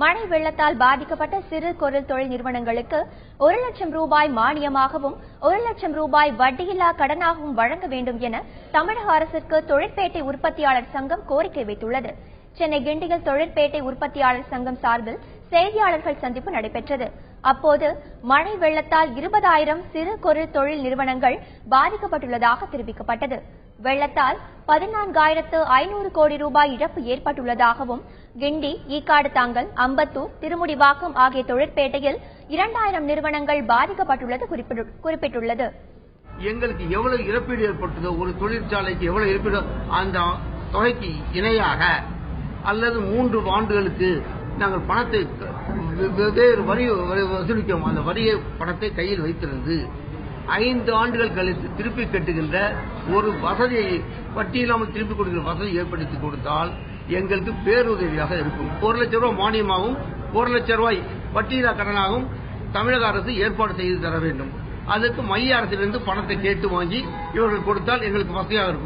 மழை வெள்ளத்தால் பாதிக்கப்பட்ட சிறு குறு தொழில் நிறுவனங்களுக்கு 1 லட்சம் ரூபாய் மானியமாகவும் 1 லட்சம் ரூபாய் வட்டியில்லா கடனாகவும் வழங்க வேண்டும் என தமிழக அரசுக்கு தொழிற்பேட்டை உற்பத்தியாளர் சங்கம் கோரிக்கை வைத்துள்ளது. சென்னை கிண்டியில் தொழிற்பேட்டை உற்பத்தியாளர் சங்கம் சார்பில் செய்தியாளர்கள் சந்திப்பு நடைபெற்றது. அப்போது மழை வெள்ளத்தால் 20,000 சிறு குறு தொழில் நிறுவனங்கள் பாதிக்கப்பட்டுள்ளதாக தெரிவிக்கப்பட்டது. வெள்ளத்தால் 14,500 கோடி ரூபாய் இழப்பு ஏற்பட்டுள்ளதாகவும் கிண்டி, ஈக்காடு தாங்கல், அம்பத்தூர், திருமுடிவாக்கம் ஆகிய தொழிற்பேட்டையில் 2,000 நிறுவனங்கள் பாதிக்கப்பட்டுள்ளது குறிப்பிட்டுள்ளது. எங்களுக்கு எவ்வளவு இழப்பீடு ஏற்பட்டதோ, ஒரு தொழிற்சாலைக்கு எவ்வளவு இழப்பீடு, அந்த தொகைக்கு இணையாக அல்லது 3 ஆண்டுகளுக்கு நாங்கள் பணத்தை வெவ்வேறு வரி வசூலிக்கிறோம். அந்த வரியை பணத்தை கையில் வைத்திருந்து 5 ஆண்டுகள் கழித்து திருப்பி கட்டுகின்ற ஒரு வசதியை, வட்டியில்லாமல் திருப்பி கொடுக்கிற வசதி ஏற்படுத்தி கொடுத்தால் எங்களுக்கு பேருதவியாக இருக்கும். 1 லட்சம் ரூபாய் மானியமாகவும் 1 லட்சம் ரூபாய் வட்டியில்லா கடனாகவும் தமிழக அரசு ஏற்பாடு செய்து தர வேண்டும். அதற்கு மைய அரசிலிருந்து பணத்தை கேட்டு வாங்கி இவர்கள் கொடுத்தால் எங்களுக்கு வசதியாக இருக்கும்.